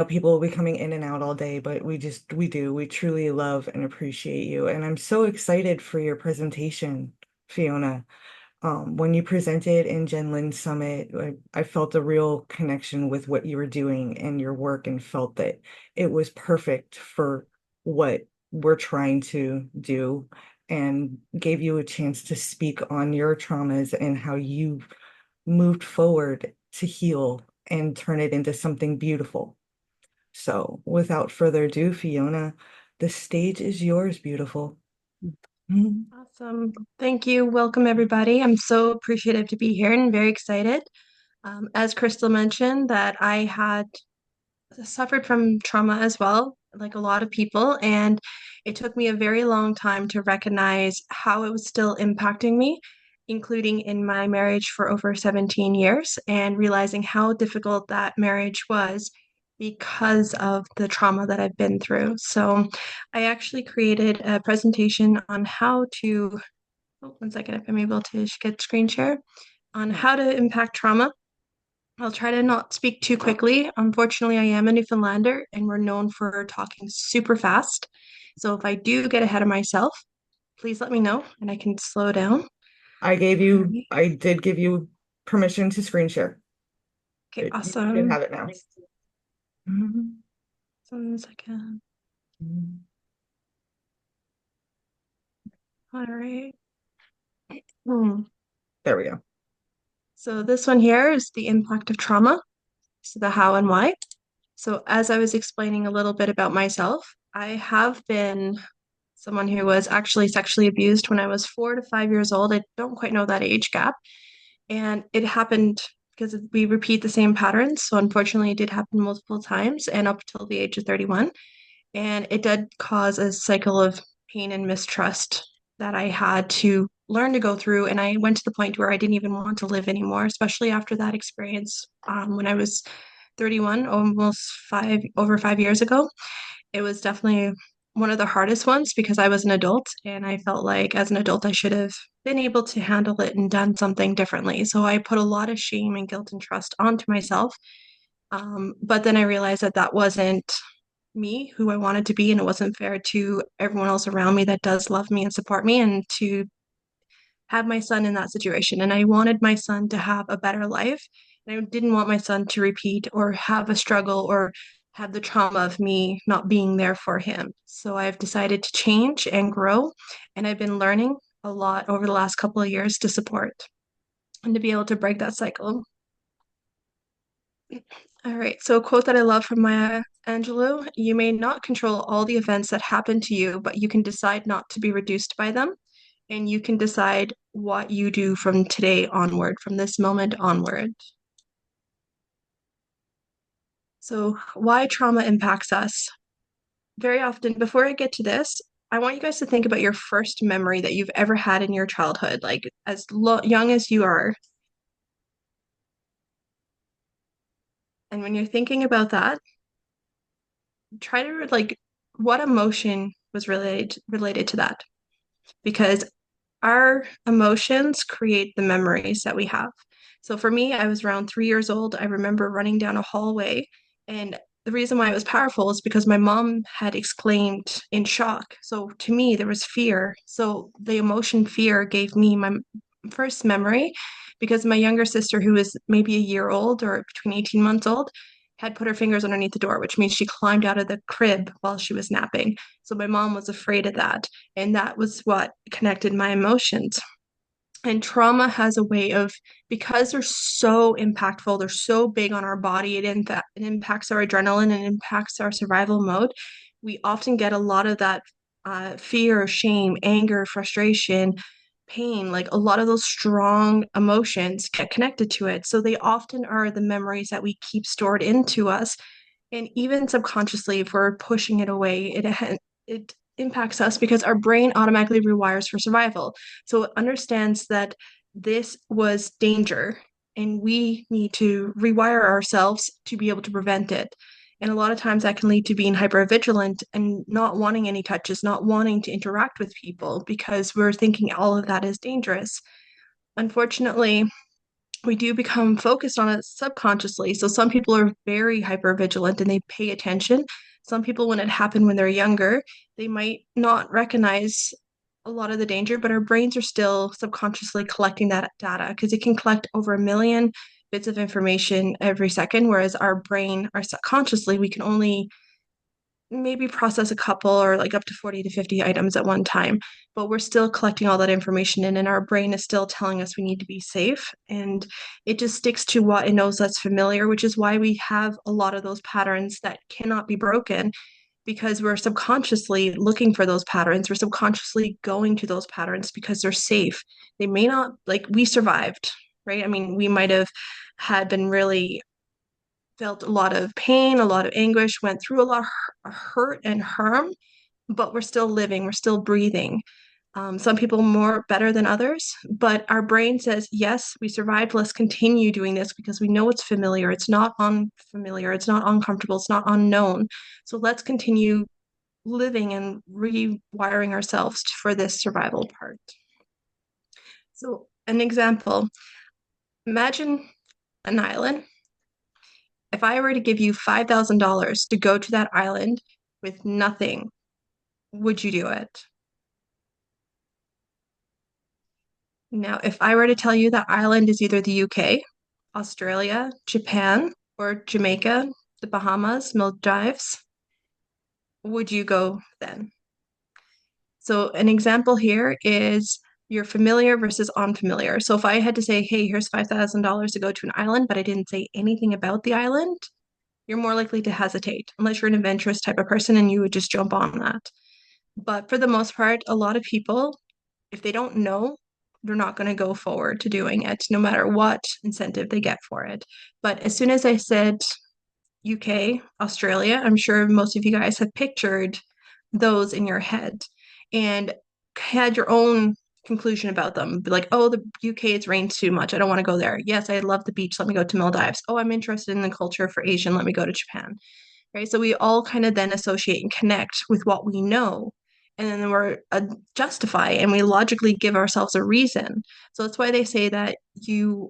people will be coming in and out all day, but we truly love and appreciate you. And I'm so excited for your presentation, Fiona. When you presented in Jen Lynn Summit, I felt a real connection with what you were doing and your work and felt that it was perfect for what we're trying to do and gave you a chance to speak on your traumas and how you moved forward to heal and turn it into something beautiful. So, without further ado, Fiona, the stage is yours, beautiful. Mhm. Awesome. Thank you. Welcome, everybody. I'm so appreciative to be here and very excited. As Crystal mentioned, that I had suffered from trauma as well, like a lot of people, and it took me a very long time to recognize how it was still impacting me, including in my marriage for over 17 years, and realizing how difficult that marriage was because of the trauma that I've been through. So I actually created a presentation on how to, oh, one second, if I'm able to get screen share, on how to impact trauma. I'll try to not speak too quickly. Unfortunately, I am a Newfoundlander and we're known for talking super fast. So if I do get ahead of myself, please let me know and I can slow down. Alright. I did give you permission to screen share. Okay, You can awesome. have it now. Mhm. So 1 second. All right. Hmm. There we go. So this one here is the impact of trauma. So the how and why. So as I was explaining a little bit about myself, I have been someone who was actually sexually abused when I was 4 to 5 years old. I don't quite know that age gap. And it happened because we repeat the same patterns. So unfortunately, it did happen multiple times and up till the age of 31. And it did cause a cycle of pain and mistrust that I had to learn to go through. And I went to the point where I didn't even want to live anymore, especially after that experience when I was 31, almost over 5 years ago. It was definitely one of the hardest ones because I was an adult and I felt like as an adult I should have been able to handle it and done something differently. So I put a lot of shame and guilt and trust onto myself. But then I realized that that wasn't me who I wanted to be, and it wasn't fair to everyone else around me that does love me and support me, and to have my son in that situation. And I wanted my son to have a better life. And I didn't want my son to repeat or have a struggle or have the trauma of me not being there for him. So I've decided to change and grow. And I've been learning a lot over the last couple of years to support and to be able to break that cycle. All right. So a quote that I love from Maya Angelou: "You may not control all the events that happen to you, but you can decide not to be reduced by them. And you can decide what you do from today onward, from this moment onward." So, why trauma impacts us? Very often, before I get to this, I want you guys to think about your first memory that you've ever had in your childhood, like as young as you are. And when you're thinking about that, try to like what emotion was related to that, because our emotions create the memories that we have. So for me, I was around 3 years old. I remember running down a hallway, and the reason why it was powerful is because my mom had exclaimed in shock. So to me, there was fear. So the emotion fear gave me my first memory, because my younger sister, who was maybe a year old or between 18 months old, had put her fingers underneath the door, which means she climbed out of the crib while she was napping. So my mom was afraid of that. And that was what connected my emotions. And trauma has a way of, because they're so impactful, they're so big on our body, it impacts our adrenaline and impacts our survival mode. We often get a lot of that fear, shame, anger, frustration, pain, like a lot of those strong emotions get connected to it. So they often are the memories that we keep stored into us. And even subconsciously, if we're pushing it away, it impacts us because our brain automatically rewires for survival. So it understands that this was danger and we need to rewire ourselves to be able to prevent it. And a lot of times that can lead to being hypervigilant and not wanting any touches, not wanting to interact with people because we're thinking all of that is dangerous. Unfortunately, we do become focused on it subconsciously. So some people are very hyper vigilant and they pay attention. Some people, when it happened when they're younger, they might not recognize a lot of the danger, but our brains are still subconsciously collecting that data because it can collect over 1 million bits of information every second, whereas our brain, our subconsciously, we can only maybe process a couple or like up to 40 to 50 items at one time, but we're still collecting all that information in, and our brain is still telling us we need to be safe. And it just sticks to what it knows that's familiar, which is why we have a lot of those patterns that cannot be broken because we're subconsciously looking for those patterns. We're subconsciously going to those patterns because they're safe. They may not, like, we survived, right? I mean, we might have had been really felt a lot of pain, a lot of anguish, went through a lot of hurt and harm, but we're still living, we're still breathing. Some people more better than others, but our brain says, yes, we survived. Let's continue doing this because we know it's familiar. It's not unfamiliar. It's not uncomfortable. It's not unknown. So let's continue living and rewiring ourselves for this survival part. So, an example, imagine an island. If I were to give you $5,000 to go to that island with nothing, would you do it? Now, if I were to tell you that island is either the UK, Australia, Japan, or Jamaica, the Bahamas, Maldives, would you go then? So, an example here is you're familiar versus unfamiliar. So, if I had to say, hey, here's $5,000 to go to an island, but I didn't say anything about the island, you're more likely to hesitate unless you're an adventurous type of person and you would just jump on that. But for the most part, a lot of people, if they don't know, they're not going to go forward to doing it, no matter what incentive they get for it. But as soon as I said UK, Australia, I'm sure most of you guys have pictured those in your head and had your own conclusion about them. Be like, oh, the UK, it's rained too much. I don't want to go there. Yes, I love the beach. Let me go to Maldives. Oh, I'm interested in the culture for Asian. Let me go to Japan. Right. So we all kind of then associate and connect with what we know. And then we're justify and we logically give ourselves a reason. So that's why they say that you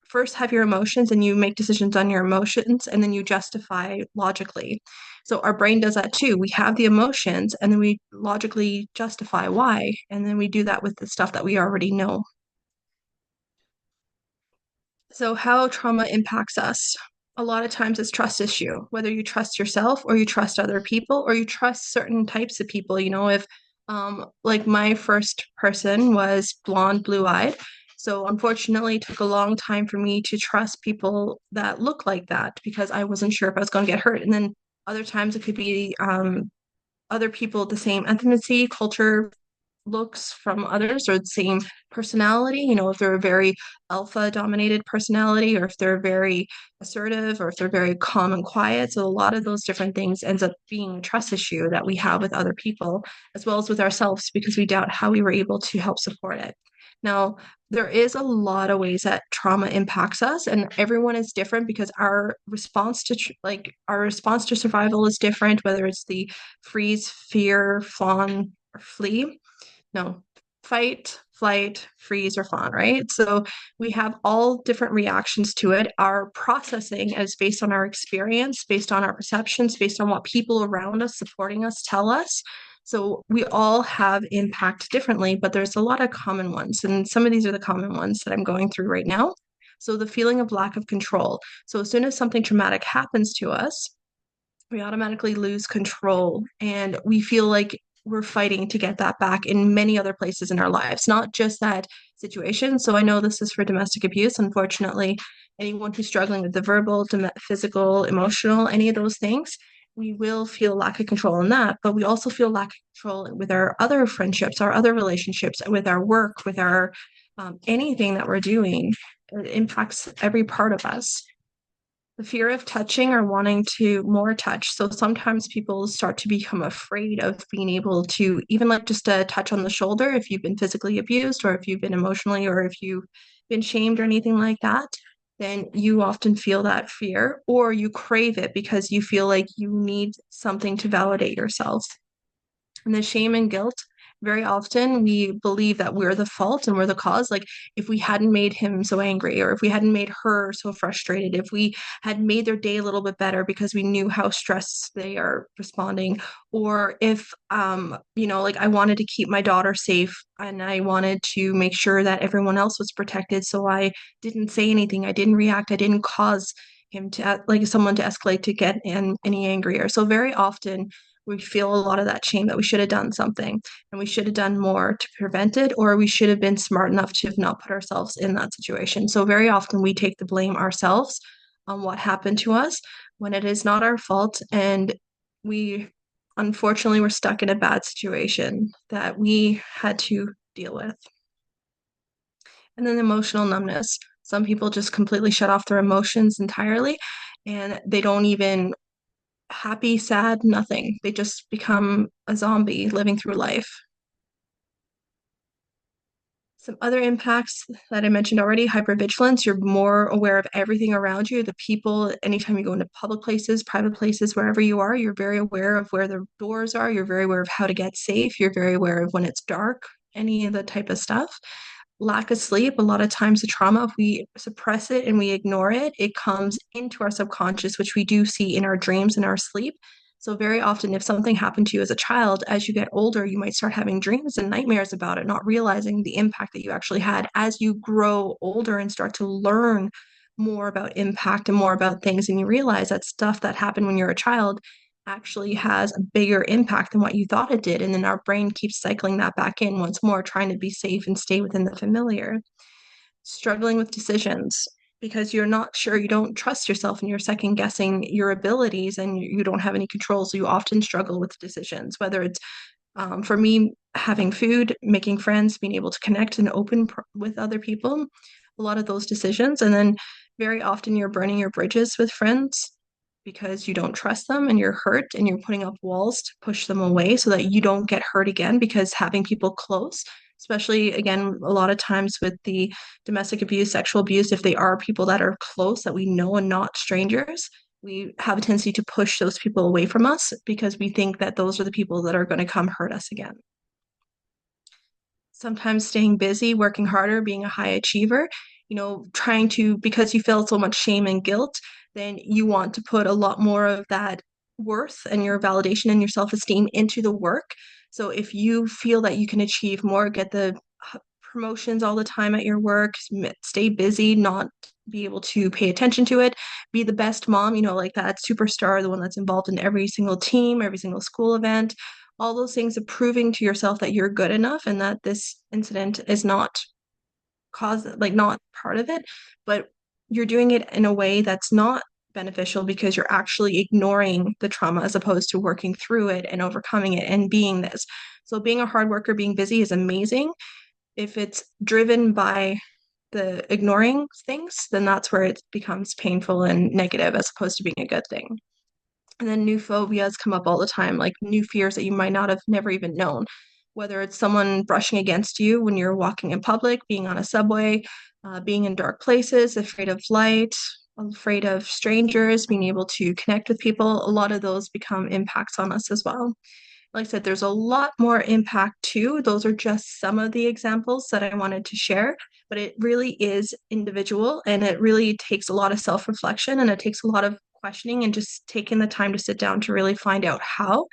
first have your emotions and you make decisions on your emotions and then you justify logically. So our brain does that too. We have the emotions and then we logically justify why. And then we do that with the stuff that we already know. So, how trauma impacts us. A lot of times it's trust issue, whether you trust yourself or you trust other people or you trust certain types of people. You know, if like my first person was blonde, blue-eyed. So unfortunately, it took a long time for me to trust people that look like that because I wasn't sure if I was going to get hurt. And then other times it could be other people, the same ethnicity, culture, looks from others or the same personality, you know, if they're a very alpha dominated personality or if they're very assertive or if they're very calm and quiet. So a lot of those different things ends up being a trust issue that we have with other people as well as with ourselves because we doubt how we were able to help support it. Now, there is a lot of ways that trauma impacts us, and everyone is different because our response to our response to survival is different, whether it's the freeze, fear, fawn, or flee. No, fight, flight, freeze, or fawn, right? So we have all different reactions to it. Our processing is based on our experience, based on our perceptions, based on what people around us supporting us tell us. So we all have impact differently, but there's a lot of common ones. And some of these are the common ones that I'm going through right now. So the feeling of lack of control. So as soon as something traumatic happens to us, we automatically lose control and we feel like we're fighting to get that back in many other places in our lives, not just that situation. So I know this is for domestic abuse. Unfortunately, anyone who's struggling with the verbal, physical, emotional, any of those things, we will feel lack of control in that. But we also feel lack of control with our other friendships, our other relationships, with our work, with our anything that we're doing. It impacts every part of us. The fear of touching or wanting to more touch. So sometimes people start to become afraid of being able to, even like just a touch on the shoulder, if you've been physically abused or if you've been emotionally or if you've been shamed or anything like that, then you often feel that fear or you crave it because you feel like you need something to validate yourself. And the shame and guilt Very often we believe that we're the fault and we're the cause. Like if we hadn't made him so angry, or if we hadn't made her so frustrated, if we had made their day a little bit better because we knew how stressed they are responding, or if like I wanted to keep my daughter safe and I wanted to make sure that everyone else was protected, so I didn't say anything, I didn't react, I didn't cause him to like someone to escalate to get any angrier. So very often we feel a lot of that shame that we should have done something and we should have done more to prevent it, or we should have been smart enough to have not put ourselves in that situation. So very often we take the blame ourselves on what happened to us when it is not our fault, and we unfortunately were stuck in a bad situation that we had to deal with. And then emotional numbness. Some people just completely shut off their emotions entirely and they don't even happy, sad, nothing. They just become a zombie living through life. Some other impacts that I mentioned already, hypervigilance, you're more aware of everything around you, the people, anytime you go into public places, private places, wherever you are, you're very aware of where the doors are, you're very aware of how to get safe, you're very aware of when it's dark, any of the type of stuff. Lack of sleep, a lot of times the trauma, if we suppress it and we ignore it, it comes into our subconscious, which we do see in our dreams and our sleep. So very often, if something happened to you as a child, as you get older, you might start having dreams and nightmares about it, not realizing the impact that you actually had. As you grow older and start to learn more about impact and more about things, and you realize that stuff that happened when you're a child actually has a bigger impact than what you thought it did. And then our brain keeps cycling that back in once more, trying to be safe and stay within the familiar. Struggling with decisions because you're not sure, you don't trust yourself, and you're second guessing your abilities and you don't have any control. So you often struggle with decisions, whether it's for me, having food, making friends, being able to connect and with other people, a lot of those decisions. And then very often you're burning your bridges with friends because you don't trust them and you're hurt and you're putting up walls to push them away so that you don't get hurt again. Because having people close, especially again, a lot of times with the domestic abuse, sexual abuse, if they are people that are close that we know and not strangers, we have a tendency to push those people away from us because we think that those are the people that are going to come hurt us again. Sometimes staying busy, working harder, being a high achiever, trying to, because you feel so much shame and guilt, then you want to put a lot more of that worth and your validation and your self-esteem into the work. So if you feel that you can achieve more, get the promotions all the time at your work, stay busy, not be able to pay attention to it, be the best mom, like that superstar, the one that's involved in every single team, every single school event, all those things of proving to yourself that you're good enough and that this incident is not not part of it, but you're doing it in a way that's not beneficial because you're actually ignoring the trauma as opposed to working through it and overcoming it and being this. So being a hard worker, being busy is amazing. If it's driven by the ignoring things, then that's where it becomes painful and negative as opposed to being a good thing. And then new phobias come up all the time, like new fears that you might not have never even known, whether it's someone brushing against you when you're walking in public, being on a subway, being in dark places, afraid of light, afraid of strangers, being able to connect with people. A lot of those become impacts on us as well. Like I said, there's a lot more impact too. Those are just some of the examples that I wanted to share, but it really is individual and it really takes a lot of self-reflection and it takes a lot of questioning and just taking the time to sit down to really find out how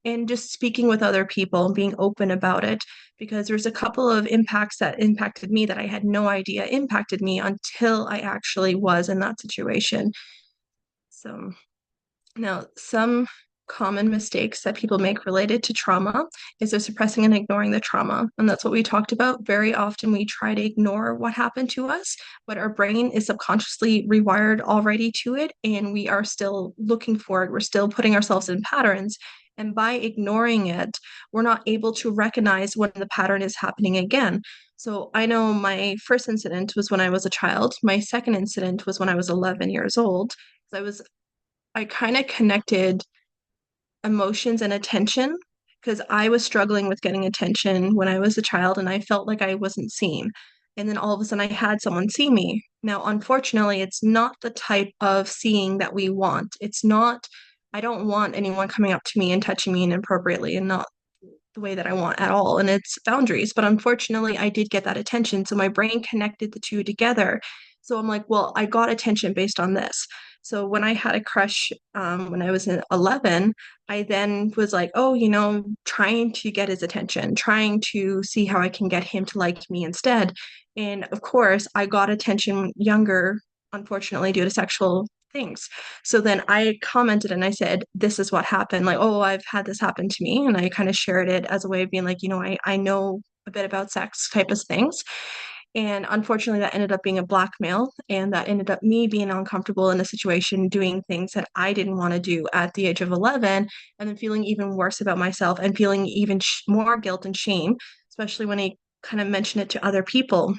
and just speaking with other people and being open about it because there's a couple of impacts that impacted me that I had no idea impacted me until I actually was in that situation. So now, some common mistakes that people make related to trauma is they're suppressing and ignoring the trauma. And that's what we talked about. Very often we try to ignore what happened to us, but our brain is subconsciously rewired already to it, and we are still looking for it. We're still putting ourselves in patterns. And by ignoring it, we're not able to recognize when the pattern is happening again. So I know my first incident was when I was a child. My second incident was when I was 11 years old. I kind of connected emotions and attention because I was struggling with getting attention when I was a child and I felt like I wasn't seen. And then all of a sudden I had someone see me. Now, unfortunately, it's not the type of seeing that we want. It's not, I don't want anyone coming up to me and touching me inappropriately and not. the way that I want at all, and it's boundaries. But unfortunately, I did get that attention. So my brain connected the two together. So I'm like, well, I got attention based on this. So when I had a crush when I was in 11, I then was like, oh, trying to get his attention, trying to see how I can get him to like me instead. And of course, I got attention younger, unfortunately, due to sexual things. So then I commented and I said, this is what happened. Like, oh, I've had this happen to me. And I kind of shared it as a way of being like, I know a bit about sex type of things. And unfortunately, that ended up being a blackmail. And that ended up me being uncomfortable in a situation, doing things that I didn't want to do at the age of 11, and then feeling even worse about myself and feeling even more guilt and shame, especially when I kind of mentioned it to other people.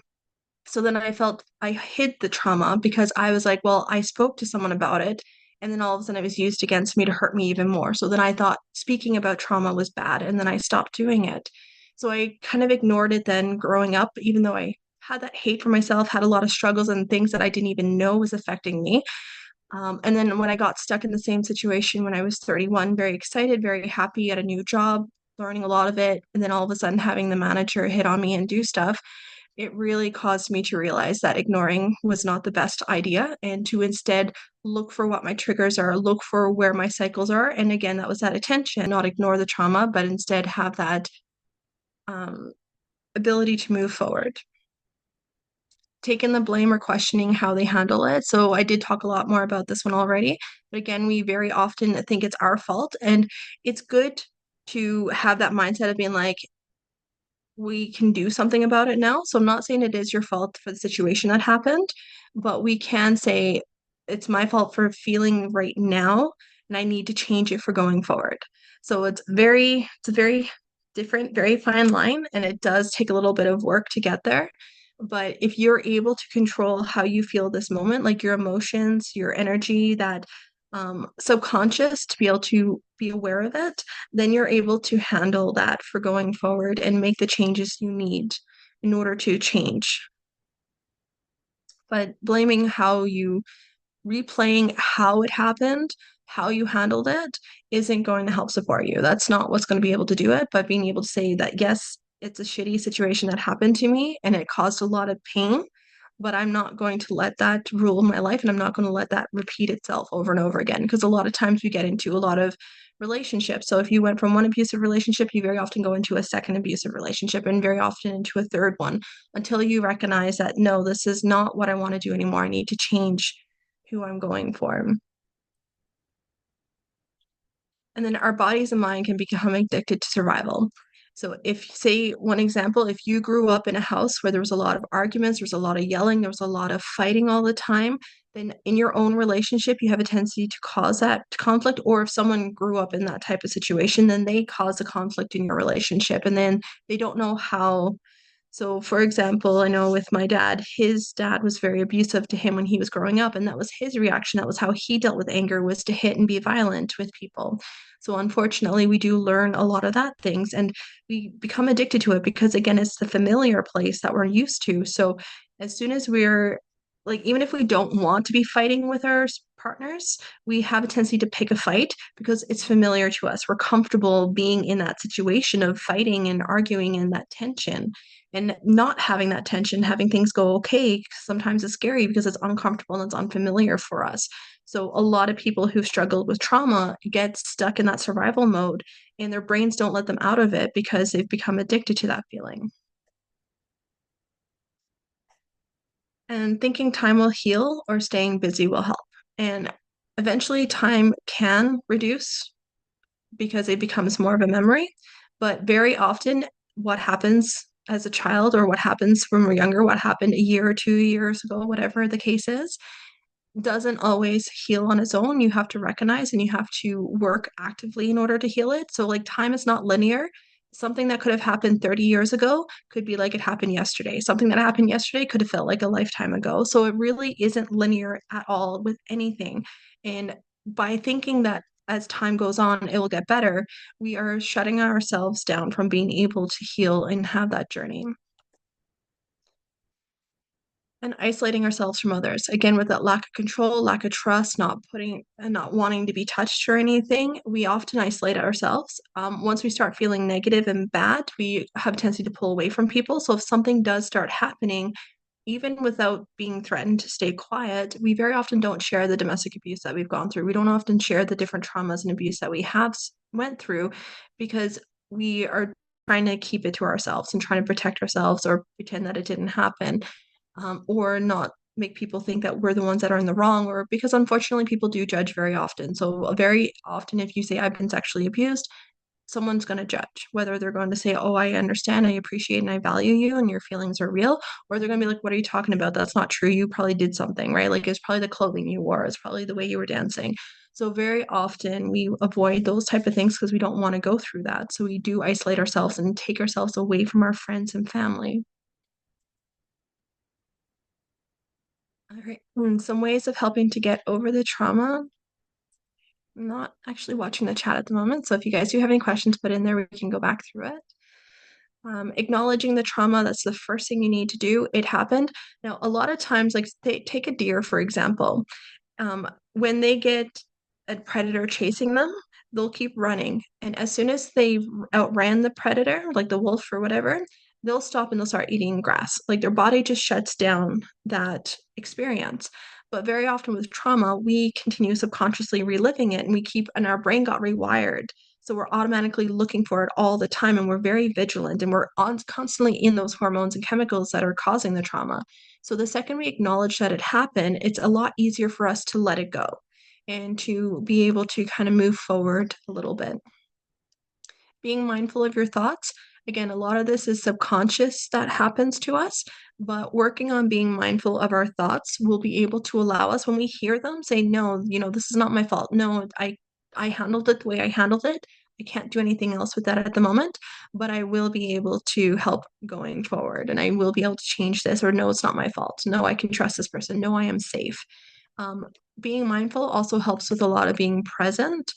So then I felt I hid the trauma because I was like, well, I spoke to someone about it. And then all of a sudden it was used against me to hurt me even more. So then I thought speaking about trauma was bad. And then I stopped doing it. So I kind of ignored it then growing up, even though I had that hate for myself, had a lot of struggles and things that I didn't even know was affecting me. And then when I got stuck in the same situation when I was 31, very excited, very happy at a new job, learning a lot of it. And then all of a sudden having the manager hit on me and do stuff, it really caused me to realize that ignoring was not the best idea and to instead look for what my triggers are, look for where my cycles are. And again, that was that attention, not ignore the trauma, but instead have that um, ability to move forward. Taking the blame or questioning how they handle it. So I did talk a lot more about this one already. But again, we very often think it's our fault. And it's good to have that mindset of being like, we can do something about it now. So I'm not saying it is your fault for the situation that happened, but we can say it's my fault for feeling right now, and I need to change it for going forward. So it's a very different, very fine line, and it does take a little bit of work to get there. But if you're able to control how you feel this moment, like your emotions, your energy, that subconscious to be able to be aware of it, then you're able to handle that for going forward and make the changes you need in order to change. But blaming how you replaying how it happened, how you handled it, isn't going to help support you. That's not what's going to be able to do it. But being able to say that, yes, it's a shitty situation that happened to me and it caused a lot of pain, but I'm not going to let that rule my life and I'm not going to let that repeat itself over and over again. Because a lot of times we get into a lot of relationships. So if you went from one abusive relationship, you very often go into a second abusive relationship and very often into a third one until you recognize that, no, this is not what I want to do anymore. I need to change who I'm going for. And then our bodies and mind can become addicted to survival. So if, say, one example, if you grew up in a house where there was a lot of arguments, there was a lot of yelling, there was a lot of fighting all the time, then in your own relationship, you have a tendency to cause that conflict. Or if someone grew up in that type of situation, then they cause a conflict in your relationship. And then they don't know how. So, for example, I know with my dad, his dad was very abusive to him when he was growing up, and that was his reaction. That was how he dealt with anger, was to hit and be violent with people. So, unfortunately, we do learn a lot of that things, and we become addicted to it because, again, it's the familiar place that we're used to. So, as soon as we're like, even if we don't want to be fighting with our partners, we have a tendency to pick a fight because it's familiar to us. We're comfortable being in that situation of fighting and arguing and that tension, and not having that tension, having things go okay, sometimes it's scary because it's uncomfortable and it's unfamiliar for us. So a lot of people who've struggled with trauma get stuck in that survival mode and their brains don't let them out of it because they've become addicted to that feeling. And thinking time will heal or staying busy will help. And eventually time can reduce because it becomes more of a memory. But very often, what happens as a child or what happens when we're younger, what happened a year or 2 years ago, whatever the case is, doesn't always heal on its own. You have to recognize and you have to work actively in order to heal it. So, like, time is not linear. Something that could have happened 30 years ago could be like it happened yesterday. Something that happened yesterday could have felt like a lifetime ago. So, it really isn't linear at all with anything. And by thinking that as time goes on, it will get better, we are shutting ourselves down from being able to heal and have that journey. And isolating ourselves from others. Again, with that lack of control, lack of trust, not putting and not wanting to be touched or anything, we often isolate ourselves. Once we start feeling negative and bad, we have a tendency to pull away from people. So if something does start happening, even without being threatened to stay quiet, we very often don't share the domestic abuse that we've gone through. We don't often share the different traumas and abuse that we have went through because we are trying to keep it to ourselves and trying to protect ourselves or pretend that it didn't happen, or not make people think that we're the ones that are in the wrong, or because unfortunately people do judge very often. So very often if you say I've been sexually abused, someone's going to judge, whether they're going to say, oh, I understand, I appreciate and I value you and your feelings are real, or they're going to be like, what are you talking about? That's not true. You probably did something, right? Like it's probably the clothing you wore, it's probably the way you were dancing. So very often we avoid those type of things because we don't want to go through that. So we do isolate ourselves and take ourselves away from our friends and family. All right. Some ways of helping to get over the trauma. I'm not actually watching the chat at the moment. So if you guys do have any questions, put in there, we can go back through it. Acknowledging the trauma, that's the first thing you need to do. It happened. Now, a lot of times, like they take a deer, for example, when they get a predator chasing them, they'll keep running. And as soon as they outran the predator, like the wolf or whatever, they'll stop and they'll start eating grass. Like their body just shuts down that experience. But very often with trauma, we continue subconsciously reliving it and we keep, and our brain got rewired. So we're automatically looking for it all the time and we're very vigilant and we're constantly in those hormones and chemicals that are causing the trauma. So the second we acknowledge that it happened, it's a lot easier for us to let it go and to be able to kind of move forward a little bit. Being mindful of your thoughts. Again, a lot of this is subconscious that happens to us, but working on being mindful of our thoughts will be able to allow us when we hear them say, no, this is not my fault. No, I handled it the way I handled it. I can't do anything else with that at the moment, but I will be able to help going forward and I will be able to change this, or no, it's not my fault. No, I can trust this person. No, I am safe. Um, Being mindful also helps with a lot of being present,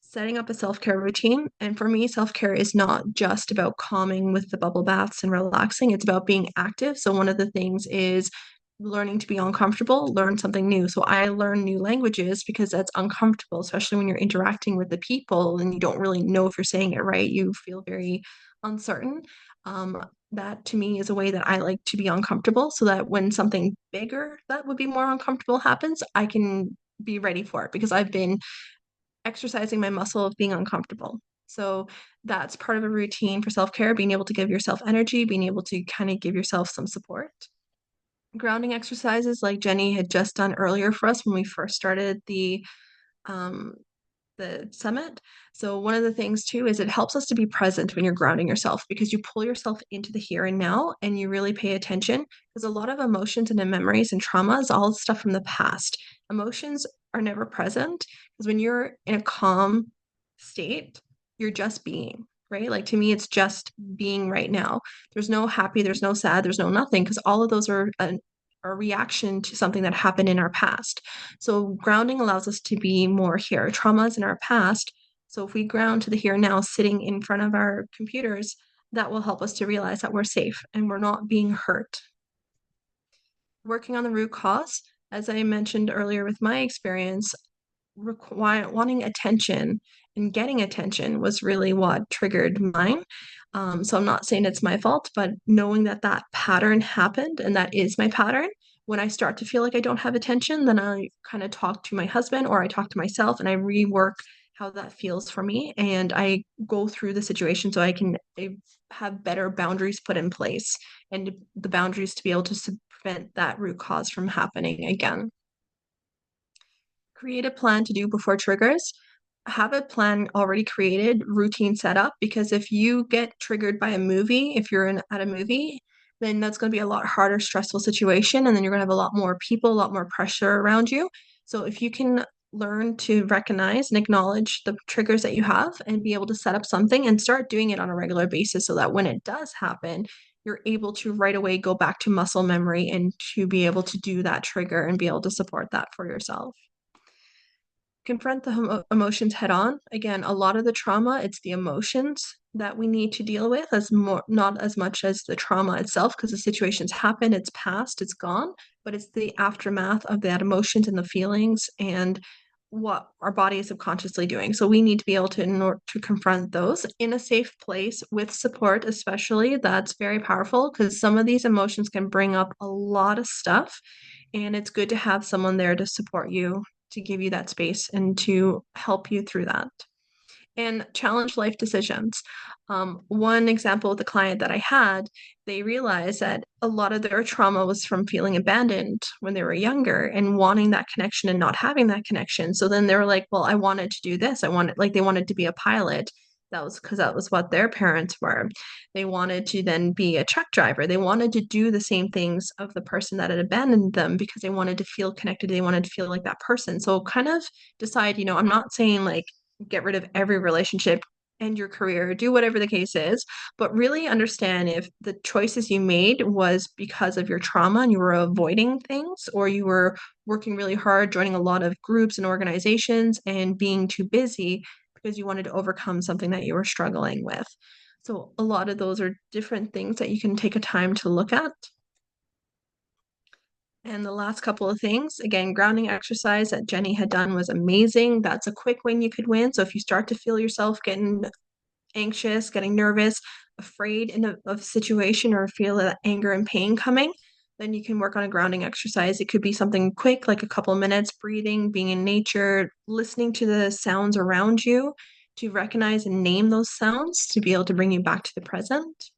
setting up a self-care routine. And for me, self-care is not just about calming with the bubble baths and relaxing, it's about being active. So one of the things is learning to be uncomfortable, learn something new. So I learn new languages because that's uncomfortable, especially when you're interacting with the people and you don't really know if you're saying it right. You feel very uncertain. Um, that to me is a way that I like to be uncomfortable so that when something bigger that would be more uncomfortable happens, I can be ready for it because I've been exercising my muscle of being uncomfortable. So that's part of a routine for self-care, being able to give yourself energy, being able to kind of give yourself some support. Grounding exercises like Jenny had just done earlier for us when we first started um, the summit. So one of the things too is it helps us to be present when you're grounding yourself because you pull yourself into the here and now and you really pay attention because a lot of emotions and memories and trauma is all stuff from the past. Emotions are never present because when you're in a calm state, you're just being, right? Like to me, it's just being right now. There's no happy, there's no sad, there's no nothing because all of those are a reaction to something that happened in our past. So grounding allows us to be more here. Traumas in our past. So if we ground to the here and now, sitting in front of our computers, that will help us to realize that we're safe and we're not being hurt. Working on the root cause, as I mentioned earlier with my experience, wanting attention and getting attention was really what triggered mine. So I'm not saying it's my fault, but knowing that that pattern happened and that is my pattern. When I start to feel like I don't have attention, then I kind of talk to my husband or I talk to myself and I rework how that feels for me. And I go through the situation so I can have better boundaries put in place and the boundaries to be able to prevent that root cause from happening again. Create a plan to do before triggers. Have a plan already created, routine set up, because if you get triggered by a movie, if you're at a movie, then that's going to be a lot harder, stressful situation. And then you're going to have a lot more people, a lot more pressure around you. So if you can learn to recognize and acknowledge the triggers that you have and be able to set up something and start doing it on a regular basis so that when it does happen, you're able to right away go back to muscle memory and to be able to do that trigger and be able to support that for yourself. confront the emotions head on. Again, a lot of the trauma, it's the emotions that we need to deal with as more, not as much as the trauma itself, because the situation's happened, it's past, it's gone, but it's the aftermath of that emotions and the feelings and what our body is subconsciously doing. So we need to be able to, in order to confront those in a safe place with support, especially. That's very powerful because some of these emotions can bring up a lot of stuff. And it's good to have someone there to support you, to give you that space and to help you through that and challenge life decisions. One example with the client that I had, they realized that a lot of their trauma was from feeling abandoned when they were younger and wanting that connection and not having that connection. So then they were like, well, I wanted to do this. I wanted, like, they wanted to be a pilot. That was because that was what their parents were. They wanted to then be a truck driver. They wanted to do the same things of the person that had abandoned them because they wanted to feel connected. They wanted to feel like that person. So kind of decide, I'm not saying like get rid of every relationship, end your career, do whatever the case is, but really understand if the choices you made was because of your trauma and you were avoiding things, or you were working really hard, joining a lot of groups and organizations and being too busy because you wanted to overcome something that you were struggling with. So a lot of those are different things that you can take a time to look at. And the last couple of things, again, grounding exercise that Jenny had done was amazing. That's a quick win you could win. So if you start to feel yourself getting anxious, getting nervous, afraid in a situation, or feel that anger and pain coming, then you can work on a grounding exercise. It could be something quick, like a couple of minutes, breathing, being in nature, listening to the sounds around you to recognize and name those sounds to be able to bring you back to the present.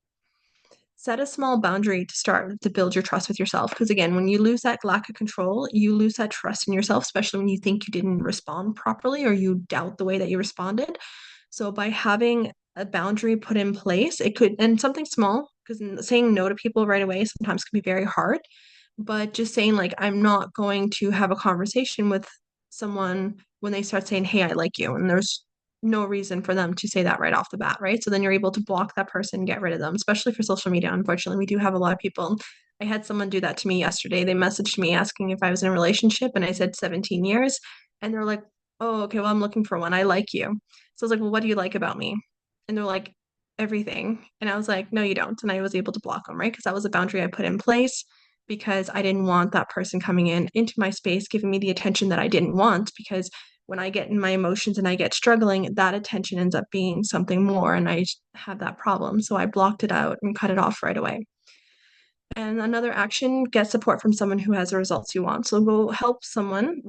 Set a small boundary to start to build your trust with yourself. Because again, when you lose that lack of control, you lose that trust in yourself, especially when you think you didn't respond properly or you doubt the way that you responded. So by having a boundary put in place, it could, and something small, because saying no to people right away sometimes can be very hard, but just saying like, I'm not going to have a conversation with someone when they start saying, hey, I like you, and there's no reason for them to say that right off the bat, right? So then you're able to block that person, get rid of them, especially for social media. Unfortunately, we do have a lot of people. I had someone do that to me yesterday. They messaged me asking if I was in a relationship, and I said 17 years. And they're like, oh, okay, well, I'm looking for one. I like you. So I was like, well, what do you like about me? And they're like, everything. And I was like, no, you don't. And I was able to block them, right? Because that was a boundary I put in place because I didn't want that person coming in into my space, giving me the attention that I didn't want. Because when I get in my emotions and I get struggling, that attention ends up being something more, and I have that problem. So I blocked it out and cut it off right away. And another action, get support from someone who has the results you want. So go help someone.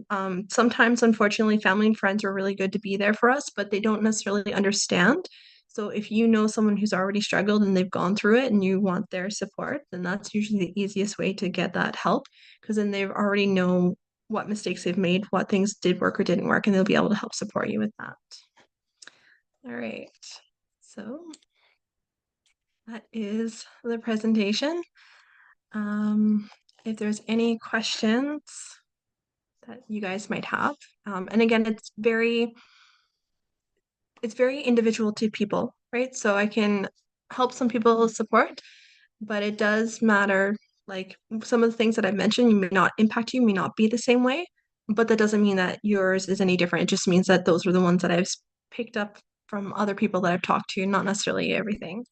Sometimes, unfortunately, family and friends are really good to be there for us, but they don't necessarily understand. So if you know someone who's already struggled and they've gone through it and you want their support, then that's usually the easiest way to get that help, because then they already know what mistakes they've made, what things did work or didn't work, and they'll be able to help support you with that. All right. So that is the presentation. Um, if there's any questions that you guys might have, and again, it's very individual to people, right? So I can help some people support, but it does matter. Like some of the things that I've mentioned, may not impact you, may not be the same way, but that doesn't mean that yours is any different. It just means that those were the ones that I've picked up from other people that I've talked to, not necessarily everything.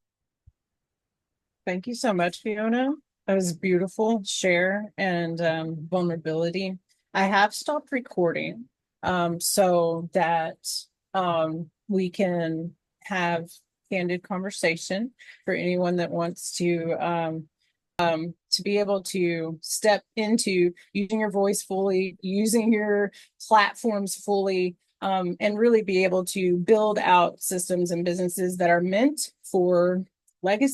Thank you so much, Fiona. That was beautiful share and vulnerability. I have stopped recording so that we can have candid conversation for anyone that wants to be able to step into using your voice fully, using your platforms fully, and really be able to build out systems and businesses that are meant for legacy.